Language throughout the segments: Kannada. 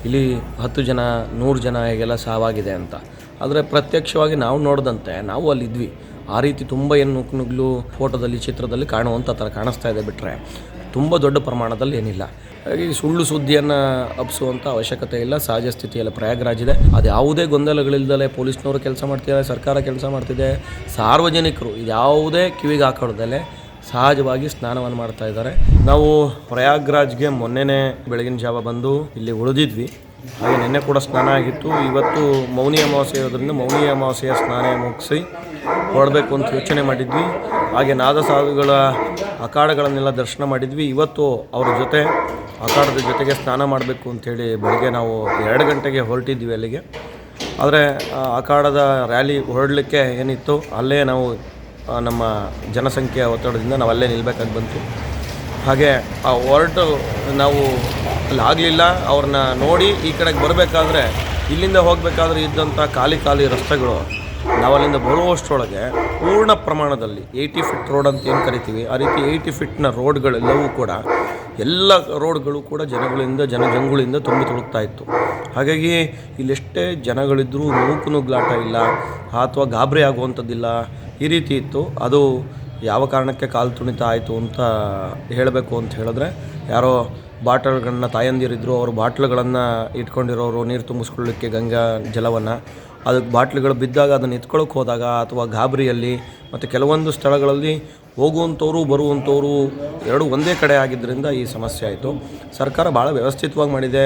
ಇಲ್ಲಿ 10 ಜನ 100 ಜನ ಹೀಗೆಲ್ಲ ಸಾವಾಗಿದೆ ಅಂತ. ಆದರೆ ಪ್ರತ್ಯಕ್ಷವಾಗಿ ನಾವು ನೋಡಿದಂತೆ ನಾವು ಅಲ್ಲಿದ್ವಿ. ಆ ರೀತಿ ತುಂಬ ಏನು ನುಗ್ಲು ಫೋಟೋದಲ್ಲಿ ಚಿತ್ರದಲ್ಲಿ ಕಾಣುವಂಥ ಥರ ಕಾಣಿಸ್ತಾ ಇದೆ ಬಿಟ್ಟರೆ ತುಂಬ ದೊಡ್ಡ ಪ್ರಮಾಣದಲ್ಲಿ ಏನಿಲ್ಲ. ಹಾಗಾಗಿ ಸುಳ್ಳು ಸುದ್ದಿಯನ್ನು ಹಬ್ಬಿಸುವಂಥ ಅವಶ್ಯಕತೆ ಇಲ್ಲ. ಸಹಜ ಸ್ಥಿತಿಯಲ್ಲಿ ಪ್ರಯಾಗ್ರಾಜ್ ಇದೆ. ಅದು ಯಾವುದೇ ಗೊಂದಲಗಳಿಲ್ದಲೇ ಪೊಲೀಸ್ನವರು ಕೆಲಸ ಮಾಡ್ತಿದ್ದಾರೆ, ಸರ್ಕಾರ ಕೆಲಸ ಮಾಡ್ತಿದೆ, ಸಾರ್ವಜನಿಕರು ಯಾವುದೇ ಕಿವಿಗೆ ಹಾಕೊಳ್ಳದಲ್ಲೇ ಸಹಜವಾಗಿ ಸ್ನಾನವನ್ನು ಮಾಡ್ತಾ ಇದ್ದಾರೆ. ನಾವು ಪ್ರಯಾಗ್ರಾಜ್ಗೆ ಮೊನ್ನೆನೇ ಬೆಳಗಿನ ಜಾವ ಬಂದು ಇಲ್ಲಿ ಉಳಿದಿದ್ವಿ. ಹಾಗೆ ನಿನ್ನೆ ಕೂಡ ಸ್ನಾನ ಆಗಿತ್ತು. ಇವತ್ತು ಮೌನಿ ಅಮಾವಾಸ್ಯೆ ಇರೋದ್ರಿಂದ ಮೌನಿ ಅಮಾವಾಸ್ಯೆಯ ಸ್ನಾನ ಮುಗಿಸಿ ಹೊರಡಬೇಕು ಅಂತ ಯೋಚನೆ ಮಾಡಿದ್ವಿ. ಹಾಗೆ ನಾದ ಸಾಧುಗಳ ಅಖಾಡಗಳನ್ನೆಲ್ಲ ದರ್ಶನ ಮಾಡಿದ್ವಿ. ಇವತ್ತು ಅವ್ರ ಜೊತೆ ಅಖಾಡದ ಜೊತೆಗೆ ಸ್ನಾನ ಮಾಡಬೇಕು ಅಂಥೇಳಿ ಬೆಳಗ್ಗೆ ನಾವು 2 ಗಂಟೆಗೆ ಹೊರಟಿದ್ವಿ ಅಲ್ಲಿಗೆ. ಆದರೆ ಅಖಾಡದ ರ್ಯಾಲಿ ಹೊರಡಲಿಕ್ಕೆ ಏನಿತ್ತು ಅಲ್ಲೇ ನಾವು ನಮ್ಮ ಜನಸಂಖ್ಯೆಯ ಒತ್ತಡದಿಂದ ನಾವು ಅಲ್ಲೇ ನಿಲ್ಲಬೇಕಾಗಿ ಬಂತು. ಹಾಗೆ ಆ ಹೊರಟು ನಾವು ಅಲ್ಲಾಗಲಿಲ್ಲ. ಅವ್ರನ್ನ ನೋಡಿ ಈ ಕಡೆಗೆ ಬರಬೇಕಾದ್ರೆ ಇಲ್ಲಿಂದ ಹೋಗಬೇಕಾದ್ರೆ ಇದ್ದಂಥ ಖಾಲಿ ರಸ್ತೆಗಳು ನಾವು ಅಲ್ಲಿಂದ ಬರುವಷ್ಟರೊಳಗೆ ಪೂರ್ಣ ಪ್ರಮಾಣದಲ್ಲಿ 80 ಫೀಟ್ ರೋಡ್ ಅಂತ ಏನು ಕರಿತೀವಿ ಆ ರೀತಿ 80 ಫೀಟ್ನ ರೋಡ್ಗಳೆಲ್ಲವೂ ಕೂಡ ಎಲ್ಲ ರೋಡ್ಗಳು ಕೂಡ ಜನಜಂಗುಳಿಂದ ತುಂಬಿ ತುಳುಕ್ತಾ ಇತ್ತು. ಹಾಗಾಗಿ ಇಲ್ಲೆಷ್ಟೇ ಜನಗಳಿದ್ದರೂ ನುಗ್ಲಾಟ ಇಲ್ಲ ಅಥವಾ ಗಾಬರಿ ಆಗುವಂಥದ್ದಿಲ್ಲ. ಈ ರೀತಿ ಇತ್ತು. ಅದು ಯಾವ ಕಾರಣಕ್ಕೆ ಕಾಲು ತುಣಿತ ಆಯಿತು ಅಂತ ಹೇಳಬೇಕು ಅಂತ ಹೇಳಿದ್ರೆ, ಯಾರೋ ಬಾಟಲ್ಗಳನ್ನ ತಾಯಂದಿರಿದ್ರು, ಅವರು ಬಾಟ್ಲುಗಳನ್ನು ಇಟ್ಕೊಂಡಿರೋರು ನೀರು ತುಂಬಿಸ್ಕೊಳ್ಳಿಕ್ಕೆ ಗಂಗಾ ಜಲವನ್ನು, ಅದಕ್ಕೆ ಬಾಟ್ಲುಗಳು ಬಿದ್ದಾಗ ಅದನ್ನು ಎತ್ಕೊಳ್ಳೋಕೆ ಹೋದಾಗ ಅಥವಾ ಗಾಬರಿಯಲ್ಲಿ ಮತ್ತು ಕೆಲವೊಂದು ಸ್ಥಳಗಳಲ್ಲಿ ಹೋಗುವಂಥವ್ರು ಬರುವಂಥವ್ರು ಎರಡು ಒಂದೇ ಕಡೆ ಆಗಿದ್ದರಿಂದ ಈ ಸಮಸ್ಯೆ ಆಯಿತು. ಸರ್ಕಾರ ಭಾಳ ವ್ಯವಸ್ಥಿತವಾಗಿ ಮಾಡಿದೆ.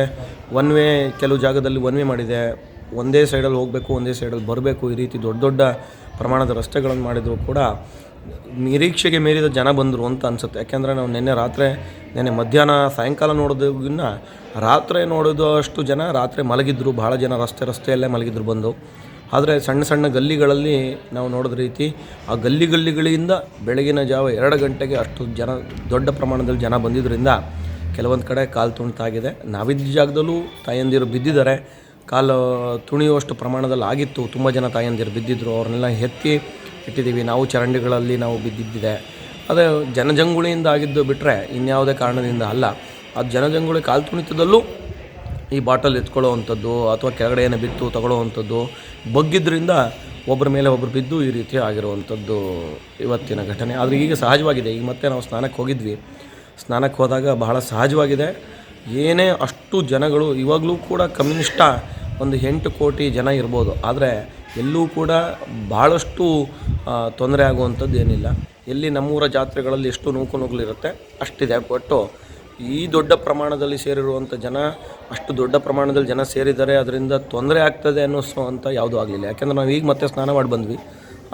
ಒನ್ ವೇ ಕೆಲವು ಜಾಗದಲ್ಲಿ ಒನ್ ವೇ ಮಾಡಿದೆ. ಒಂದೇ ಸೈಡಲ್ಲಿ ಹೋಗಬೇಕು, ಒಂದೇ ಸೈಡಲ್ಲಿ ಬರಬೇಕು. ಈ ರೀತಿ ದೊಡ್ಡ ಪ್ರಮಾಣದ ರಸ್ತೆಗಳನ್ನು ಮಾಡಿದರೂ ಕೂಡ ನಿರೀಕ್ಷೆಗೆ ಮೀರಿದ ಜನ ಬಂದರು ಅಂತ ಅನಿಸುತ್ತೆ. ಯಾಕೆಂದರೆ ನಾವು ನೆನ್ನೆ ಮಧ್ಯಾಹ್ನ ಸಾಯಂಕಾಲ ನೋಡೋದಕ್ಕಿಂತ ರಾತ್ರಿ ನೋಡೋದಷ್ಟು ಜನ ರಾತ್ರಿ ಮಲಗಿದ್ರು. ಭಾಳ ಜನ ರಸ್ತೆಯಲ್ಲೇ ಮಲಗಿದ್ರು ಬಂದು. ಆದರೆ ಸಣ್ಣ ಗಲ್ಲಿಗಳಲ್ಲಿ ನಾವು ನೋಡಿದ ರೀತಿ ಆ ಗಲ್ಲಿಗಳಿಂದ ಬೆಳಗಿನ ಜಾವ 2 ಗಂಟೆಗೆ ಅಷ್ಟು ದೊಡ್ಡ ಪ್ರಮಾಣದಲ್ಲಿ ಜನ ಬಂದಿದ್ದರಿಂದ ಕೆಲವೊಂದು ಕಡೆ ಕಾಲು ತುಣಿತಾಗಿದೆ. ನಾವಿದ್ದ ಜಾಗದಲ್ಲೂ ತಾಯಂದಿರು ಬಿದ್ದಿದ್ದಾರೆ. ಕಾಲು ತುಣಿಯುವಷ್ಟು ಪ್ರಮಾಣದಲ್ಲಿ ಆಗಿತ್ತು. ತುಂಬ ಜನ ತಾಯಂದಿರು ಬಿದ್ದಿದ್ದರು. ಅವ್ರನ್ನೆಲ್ಲ ಎತ್ತಿ ಇಟ್ಟಿದ್ದೀವಿ. ನಾವು ಚರಂಡಿಗಳಲ್ಲಿ ನಾವು ಬಿದ್ದಿದ್ದಿದೆ. ಅದೇ ಜನಜಂಗುಳಿಯಿಂದ ಆಗಿದ್ದು ಬಿಟ್ಟರೆ ಇನ್ಯಾವುದೇ ಕಾರಣದಿಂದ ಅಲ್ಲ. ಅದು ಜನಜಂಗುಳಿ ಕಾಲು ತುಣಿತದಲ್ಲೂ ಈ ಬಾಟಲ್ ಎತ್ಕೊಳ್ಳೋವಂಥದ್ದು ಅಥವಾ ಕೆಳಗಡೆ ಏನೇ ಬಿತ್ತು ತಗೊಳ್ಳೋವಂಥದ್ದು, ಬಗ್ಗಿದ್ದರಿಂದ ಒಬ್ಬರ ಮೇಲೆ ಒಬ್ಬರು ಬಿದ್ದು ಈ ರೀತಿ ಆಗಿರುವಂಥದ್ದು ಇವತ್ತಿನ ಘಟನೆ. ಆದರೆ ಈಗ ಸಹಜವಾಗಿದೆ. ಈಗ ಮತ್ತೆ ನಾವು ಸ್ನಾನಕ್ಕೆ ಹೋದಾಗ ಬಹಳ ಸಹಜವಾಗಿದೆ. ಏನೇ ಅಷ್ಟು ಜನಗಳು ಇವಾಗಲೂ ಕೂಡ ಕಮ್ಯುನಿಷ್ಟ ಒಂದು 8 ಕೋಟಿ ಜನ ಇರ್ಬೋದು. ಆದರೆ ಎಲ್ಲೂ ಕೂಡ ಭಾಳಷ್ಟು ತೊಂದರೆ ಆಗುವಂಥದ್ದು ಏನಿಲ್ಲ. ಎಲ್ಲಿ ನಮ್ಮೂರ ಜಾತ್ರೆಗಳಲ್ಲಿ ಎಷ್ಟು ನೂಕುನುಗ್ಲಿರುತ್ತೆ ಅಷ್ಟಿದೆ. ಬಟ್ಟು ಈ ದೊಡ್ಡ ಪ್ರಮಾಣದಲ್ಲಿ ಸೇರಿರುವಂಥ ಜನ, ಅಷ್ಟು ದೊಡ್ಡ ಪ್ರಮಾಣದಲ್ಲಿ ಜನ ಸೇರಿದ್ದಾರೆ, ಅದರಿಂದ ತೊಂದರೆ ಆಗ್ತದೆ ಅನ್ನಿಸುವಂಥ ಯಾವುದೂ ಆಗಲಿಲ್ಲ. ಯಾಕೆಂದರೆ ನಾವು ಈಗ ಮತ್ತೆ ಸ್ನಾನ ಮಾಡಿ ಬಂದ್ವಿ.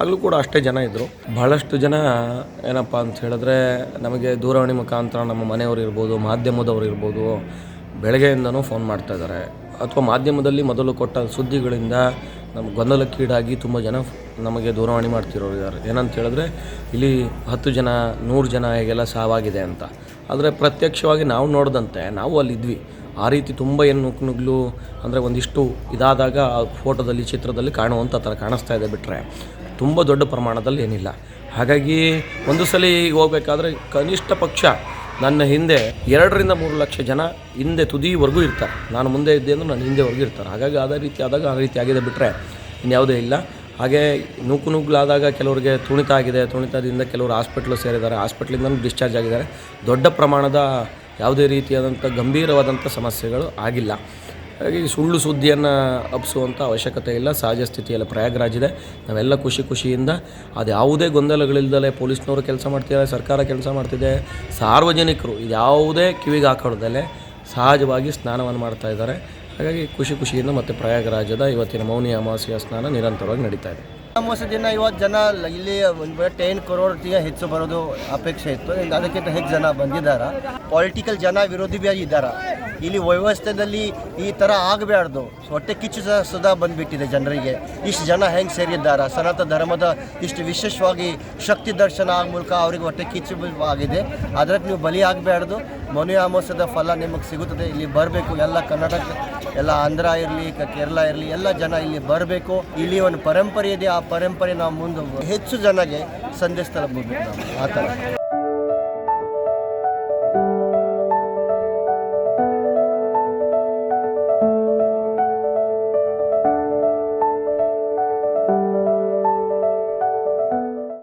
ಆಗಲೂ ಕೂಡ ಅಷ್ಟೇ ಜನ ಇದ್ದರು. ಭಾಳಷ್ಟು ಜನ ಏನಪ್ಪ ಅಂತ ಹೇಳಿದ್ರೆ, ನಮಗೆ ದೂರವಾಣಿ ಮುಖಾಂತರ ನಮ್ಮ ಮನೆಯವರು ಇರ್ಬೋದು, ಮಾಧ್ಯಮದವರು ಇರ್ಬೋದು, ಬೆಳಗ್ಗೆಯಿಂದನೂ ಫೋನ್ ಮಾಡ್ತಾಯಿದ್ದಾರೆ. ಅಥವಾ ಮಾಧ್ಯಮದಲ್ಲಿ ಮೊದಲು ಕೊಟ್ಟ ಸುದ್ದಿಗಳಿಂದ ನಮ್ಮ ಗೊಂದಲಕ್ಕೀಡಾಗಿ ತುಂಬ ಜನ ನಮಗೆ ದೂರವಾಣಿ ಮಾಡ್ತಿರೋರು ಇದ್ದಾರೆ. ಏನಂತ ಹೇಳಿದ್ರೆ, ಇಲ್ಲಿ 10 ಜನ 100 ಜನ ಹೀಗೆಲ್ಲ ಸಾವಾಗಿದೆ ಅಂತ. ಆದರೆ ಪ್ರತ್ಯಕ್ಷವಾಗಿ ನಾವು ನೋಡಿದಂತೆ ನಾವು ಅಲ್ಲಿದ್ವಿ. ಆ ರೀತಿ ತುಂಬ ಏನು ನುಗ್ಲು ಅಂದರೆ ಒಂದಿಷ್ಟು ಇದಾದಾಗ ಫೋಟೋದಲ್ಲಿ ಚಿತ್ರದಲ್ಲಿ ಕಾಣುವಂಥ ಥರ ಕಾಣಿಸ್ತಾ ಇದೆ ಬಿಟ್ಟರೆ ತುಂಬ ದೊಡ್ಡ ಪ್ರಮಾಣದಲ್ಲಿ ಏನಿಲ್ಲ. ಹಾಗಾಗಿ ಒಂದು ಸಲ ಹೋಗಬೇಕಾದ್ರೆ ಕನಿಷ್ಠ ಪಕ್ಷ ನನ್ನ ಹಿಂದೆ 2 ರಿಂದ 3 ಲಕ್ಷ ಜನ ಹಿಂದೆ ತುದಿವರೆಗೂ ಇರ್ತಾರೆ. ನಾನು ಮುಂದೆ ಇದ್ದೆ ಅಂದ್ರೆ ನನ್ನ ಹಿಂದೆವರೆಗೂ ಇರ್ತಾರೆ. ಹಾಗಾಗಿ ಅದೇ ರೀತಿ ಆದಾಗ ಆ ರೀತಿ ಆಗಿದೆ ಬಿಟ್ಟರೆ ಇನ್ಯಾವುದೇ ಇಲ್ಲ. ಹಾಗೆ ನುಗ್ಲಾದಾಗ ಕೆಲವರಿಗೆ ತುಣಿತ ಆಗಿದೆ. ತುಣಿತದಿಂದ ಕೆಲವರು ಹಾಸ್ಪಿಟ್ಲು ಸೇರಿದ್ದಾರೆ. ಹಾಸ್ಪಿಟ್ಲಿಂದ ಡಿಸ್ಚಾರ್ಜ್ ಆಗಿದ್ದಾರೆ. ದೊಡ್ಡ ಪ್ರಮಾಣದ ಯಾವುದೇ ರೀತಿಯಾದಂಥ ಗಂಭೀರವಾದಂಥ ಸಮಸ್ಯೆಗಳು ಆಗಿಲ್ಲ. ಹಾಗಾಗಿ ಸುಳ್ಳು ಸುದ್ದಿಯನ್ನು ಹಬ್ಬಿಸುವಂಥ ಅವಶ್ಯಕತೆ ಇಲ್ಲ. ಸಹಜ ಸ್ಥಿತಿಯಲ್ಲಿ ಪ್ರಯಾಗ್ರಾಜ್ ಇದೆ. ನಾವೆಲ್ಲ ಖುಷಿಯಿಂದ ಅದು ಯಾವುದೇ ಗೊಂದಲಗಳಿಲ್ದಲೇ ಪೊಲೀಸ್ನವರು ಕೆಲಸ ಮಾಡ್ತಿದ್ದಾರೆ, ಸರ್ಕಾರ ಕೆಲಸ ಮಾಡ್ತಿದೆ, ಸಾರ್ವಜನಿಕರು ಯಾವುದೇ ಕಿವಿಗೆ ಹಾಕೊಳ್ಳದಲ್ಲೇ ಸಹಜವಾಗಿ ಸ್ನಾನವನ್ನು ಮಾಡ್ತಾ ಇದ್ದಾರೆ. ಹಾಗಾಗಿ ಖುಷಿಯಿಂದ ಮತ್ತು ಪ್ರಯಾಗ್ರಾಜದ ಇವತ್ತಿನ ಮೌನಿ ಅಮಾವಾಸ್ಯೆಯ ಸ್ನಾನ ನಿರಂತರವಾಗಿ ನಡೀತಾ ಇದೆ. ಅಮಾವಾಸ್ಯೆ ದಿನ ಇವತ್ತು ಜನ ಇಲ್ಲಿ 10 crore ಹೆಚ್ಚು ಬರೋದು ಅಪೇಕ್ಷೆ ಇತ್ತು. ಅದಕ್ಕಿಂತ ಹೆಚ್ಚು ಜನ ಬಂದಿದ್ದಾರೆ. ಪೊಲಿಟಿಕಲ್ ಜನ ವಿರೋಧಿ ಬಿ ಇದ್ದಾರೆ. ಇಲ್ಲಿ ವ್ಯವಸ್ಥೆಯಲ್ಲಿ ಈ ಥರ ಆಗಬಾರ್ದು. ಹೊಟ್ಟೆ ಕಿಚ್ಚು ಸುಧಾ ಬಂದುಬಿಟ್ಟಿದೆ ಜನರಿಗೆ. ಇಷ್ಟು ಜನ ಹೆಂಗೆ ಸೇರಿದ್ದಾರೆ, ಸನಾತನ ಧರ್ಮದ ಇಷ್ಟು ವಿಶೇಷವಾಗಿ ಶಕ್ತಿ ದರ್ಶನ ಆಗ ಮೂಲಕ ಅವ್ರಿಗೆ ಹೊಟ್ಟೆ ಕಿಚ್ಚು ಆಗಿದೆ. ಅದಕ್ಕೆ ನೀವು ಬಲಿ ಆಗಬಾರ್ದು. ಮೌನಿ ಅಮಾವಾಸ್ಯದ ಫಲ ನಿಮಗೆ ಸಿಗುತ್ತದೆ. ಇಲ್ಲಿ ಬರಬೇಕು. ಎಲ್ಲ ಕರ್ನಾಟಕ, ಎಲ್ಲ ಆಂಧ್ರ ಇರಲಿ, ಕೇರಳ ಇರಲಿ, ಎಲ್ಲ ಜನ ಇಲ್ಲಿ ಬರಬೇಕು. ಇಲ್ಲಿ ಒಂದು ಪರಂಪರೆ ಇದೆ. ಆ ಪರಂಪರೆ ನಾವು ಮುಂದೆ ಹೆಚ್ಚು ಜನಗೆ ಸಂದೇಶ ತಲುಪಬೇಕು ನಾವು ಆ ಥರ.